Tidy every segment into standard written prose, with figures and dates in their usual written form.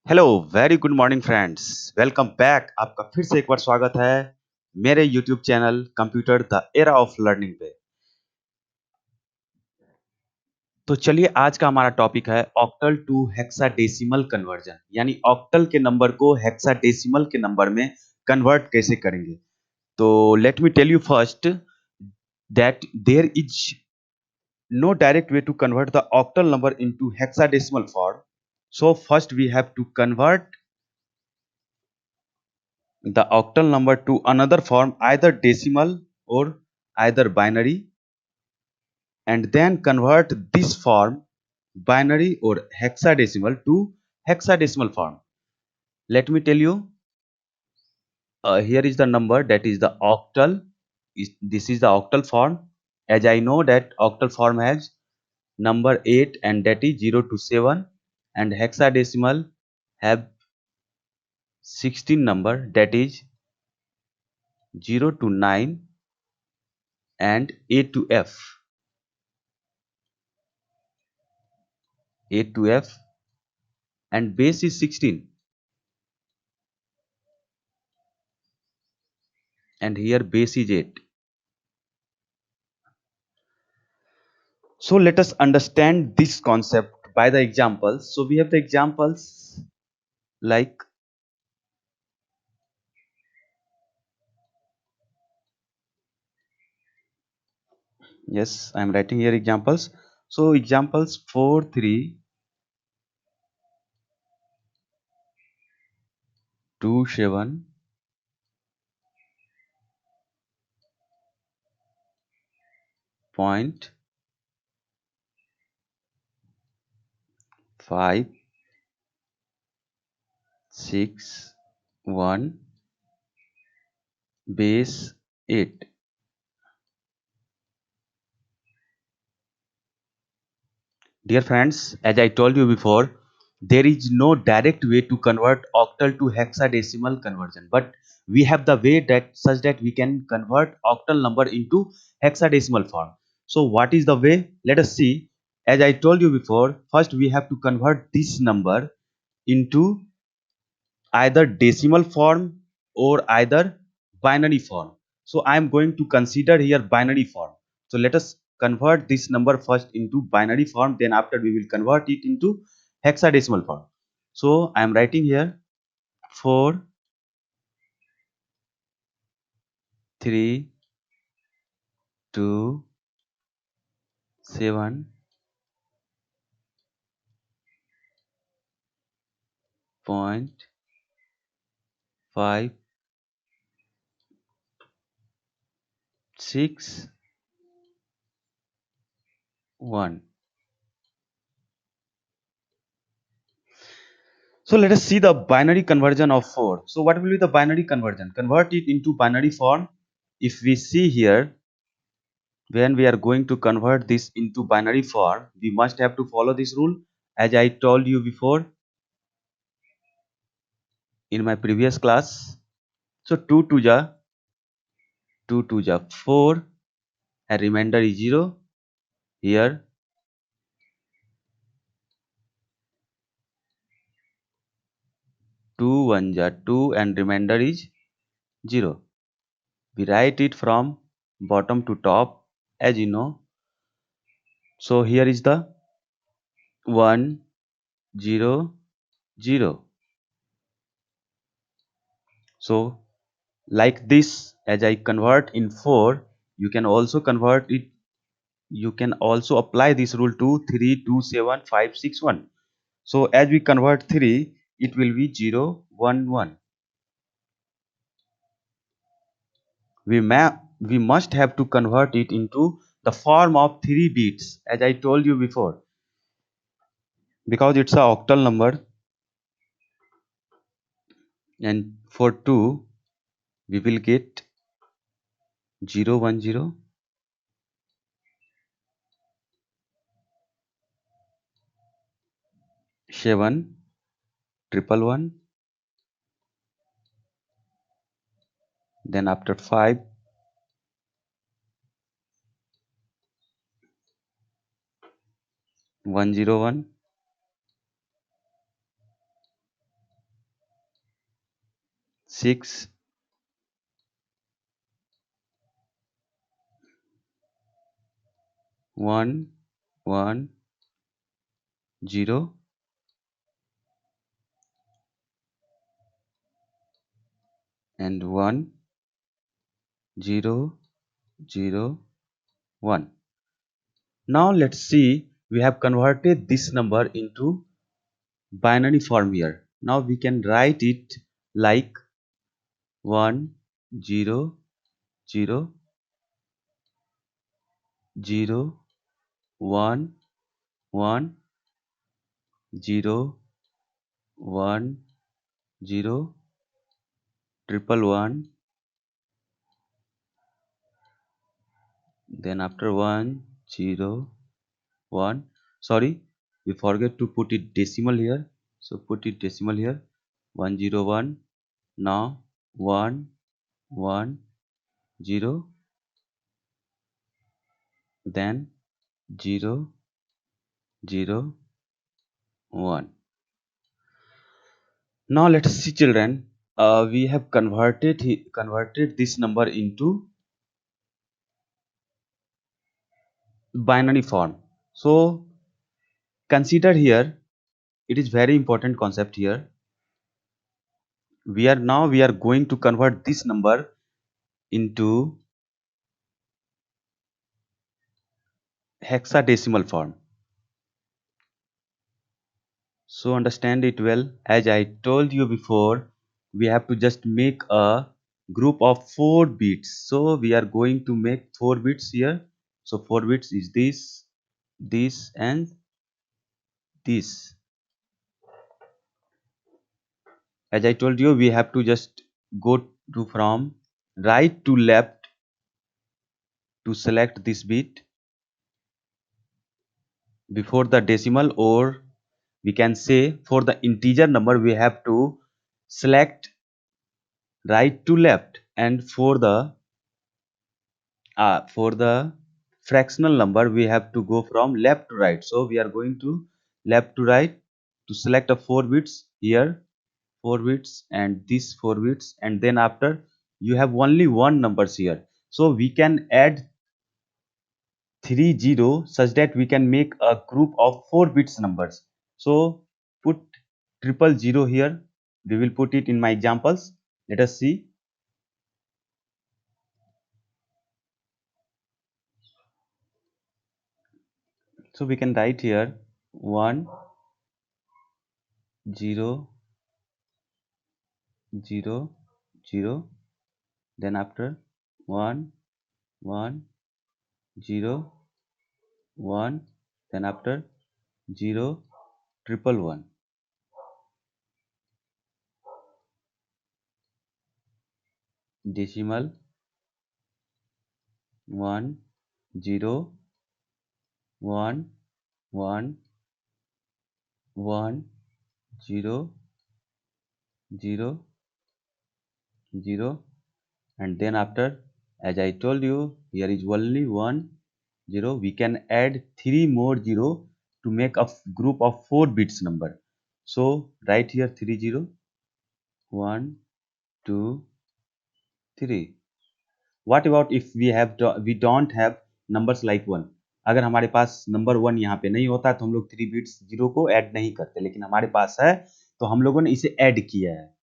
Hello very good morning friends. Welcome back. आपका फिर से एक बार स्वागत है मेरे YouTube channel computer the era of learning पे। तो चलिए आज का हमारा टॉपिक है ऑक्टल टू हेक्साडेसिमल कन्वर्जन, यानी ऑक्टल के नंबर को हेक्साडेसिमल के नंबर में कन्वर्ट कैसे करेंगे। तो let me tell you first that there is no direct way to convert the octal number into hexadecimal form. So first we have to convert the octal number to another form, either decimal or either binary, and then convert this form binary or hexadecimal to hexadecimal form. Let me tell you, here is the number, that is the octal. This is the octal form. As I know that octal form has number 8 and that is 0 to 7, and hexadecimal have 16 number, that is 0 to 9 and A to F. A to F, and base is 16, and here base is 8. So let us understand this concept by the examples. So we have the examples like, yes, I am writing here examples. So examples 4, 3, 2, 7, point 5, 6, 1, base 8. Dear friends, as I told you before, there is no direct way to convert octal to hexadecimal conversion, but we have the way that such that we can convert octal number into hexadecimal form. So what is the way? Let us see. As I told you before, first we have to convert this number into either decimal form or either binary form. So I am going to consider here binary form. So let us convert this number first into binary form, then after we will convert it into hexadecimal form. So I am writing here 4, 3, 2, 7, point 5, 6, 1. So let us see the binary conversion of 4. So what will be the binary conversion? Convert it into binary form. If we see here, when we are going to convert this into binary form, we must have to follow this rule, as I told you before in my previous class. So 2 to 4, and remainder is 0. Here 2 1 2, and remainder is 0. We write it from bottom to top, as you know. So here is the 1 0 0. So like this, as I convert in 4, you can also convert it, you can also apply this rule to 3 2 7 5 6 1. So as we convert 3, it will be 0 1 1. We must have to convert it into the form of 3 bits, as I told you before, because it's a octal number. And for 2 we will get 0 1 0, 7 triple 1, then after 5 1 0 1, 6 1 1 0 and 1 0 0 1. Now let's see, we have converted this number into binary form here. Now we can write it like 1 0 0 0 1 1 0 1 0 triple 1, then after 1 0 1. Sorry, we forget to put it decimal here, so put it decimal here. 101. Now 1 1 0, then 0 0 1. Now let us see, children. We have converted this number into binary form. So consider here, it is very important concept here. We are going to convert this number into hexadecimal form. So understand it well. As I told you before, we have to just make a group of 4 bits. So we are going to make 4 bits here. So 4 bits is this and this. As I told you, we have to just go to from right to left to select this bit before the decimal, or we can say for the integer number we have to select right to left, and for the fractional number we have to go from left to right. So we are going to left to right to select a 4 bits here, 4 bits and this 4 bits, and then after you have only one numbers here, so we can add 30 such that we can make a group of 4 bits numbers. So put 000 here. We will put it in my examples. Let us see. So we can write here 1 0 0 0, then after 1 1 0 1, then after 0 triple 1. Decimal 1 0 1 1 1 0 0 0, and then after, as I told you, here is only 1 0. We can add 3 more 0 to make a group of 4 bits number. So write here 30 1 2 3. What about if we don't have numbers like 1? अगर हमारे पास number 1 यहाँ पे नहीं होता तो हम लोग 3 bits 0 को ऐड नहीं करते, लेकिन हमारे पास है तो हम लोगों ने इसे ऐड किया है.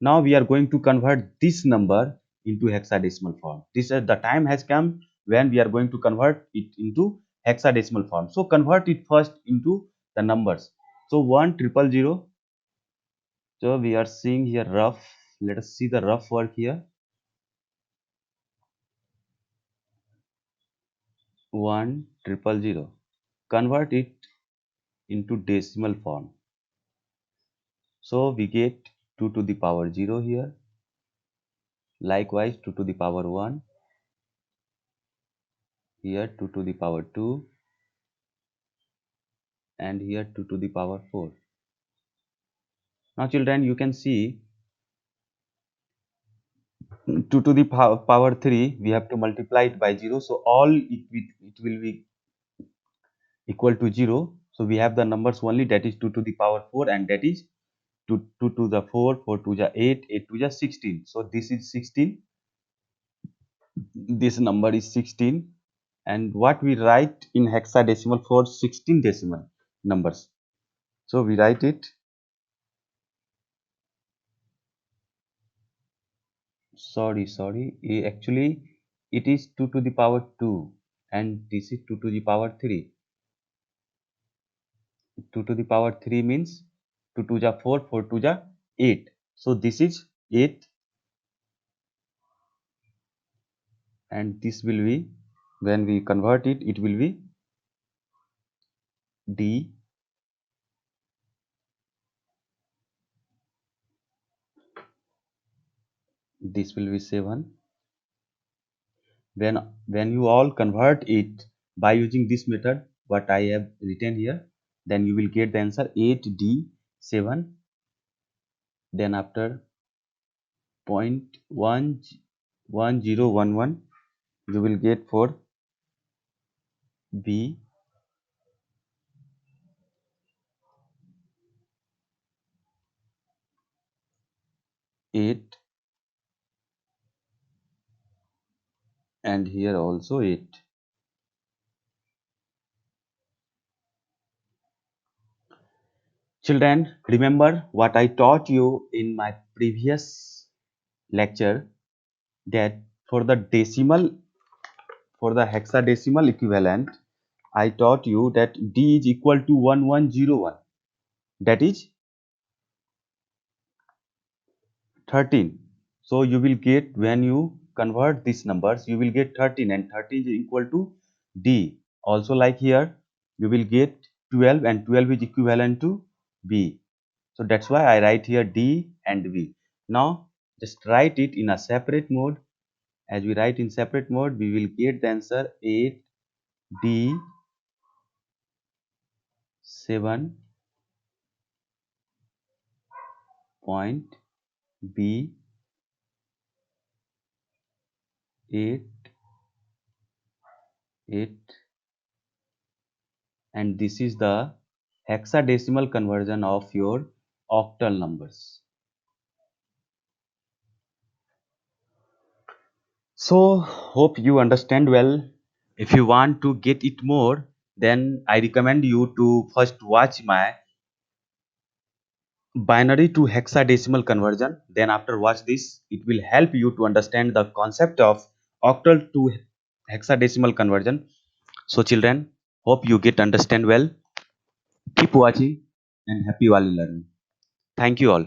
Now we are going to convert this number into hexadecimal form. The time has come when we are going to convert it into hexadecimal form. So convert it first into the numbers. So 1 triple 0. So we are seeing here rough. Let us see the rough work here. 1 triple 0. Convert it into decimal form. So we get 2 to the power 0 here. Likewise 2 to the power 1. Here 2 to the power 2. And here 2 to the power 4. Now children, you can see 2 to the power 3, we have to multiply it by 0. So all it will be equal to 0. So we have the numbers only, that is 2 to the power 4, and that is 2 to the 4, 4 to the 8, 8 to the 16. So this is 16. This number is 16. And what we write in hexadecimal for 16 decimal numbers. So we write it, sorry, actually it is 2 to the power 2 and this is 2 to the power 3. 2 to the power 3 means 2 to the 4, 4 to the 8. So this is 8 and this will be, when we convert it, it will be D, this will be 7. When you all convert it by using this method, what I have written here, then you will get the answer 8D7. Then after 0.1011, you will get for B, eight, and here also 8. Children, remember what I taught you in my previous lecture, that for the decimal, for the hexadecimal equivalent, I taught you that D is equal to 1101. That is 13. So you will get, when you convert these numbers, you will get 13 and 13 is equal to D. Also like here, you will get 12 and 12 is equivalent to B. So that's why I write here D and B. Now just write it in a separate mode. As we write in separate mode, we will get the answer 8D 7 B 8 8, and this is the hexadecimal conversion of your octal numbers. So hope you understand well. If you want to get it more, then I recommend you to first watch my binary to hexadecimal conversion. Then after watch this, it will help you to understand the concept of octal to hexadecimal conversion. So children, hope you get understand well. Keep watching and happy while learning. Thank you all.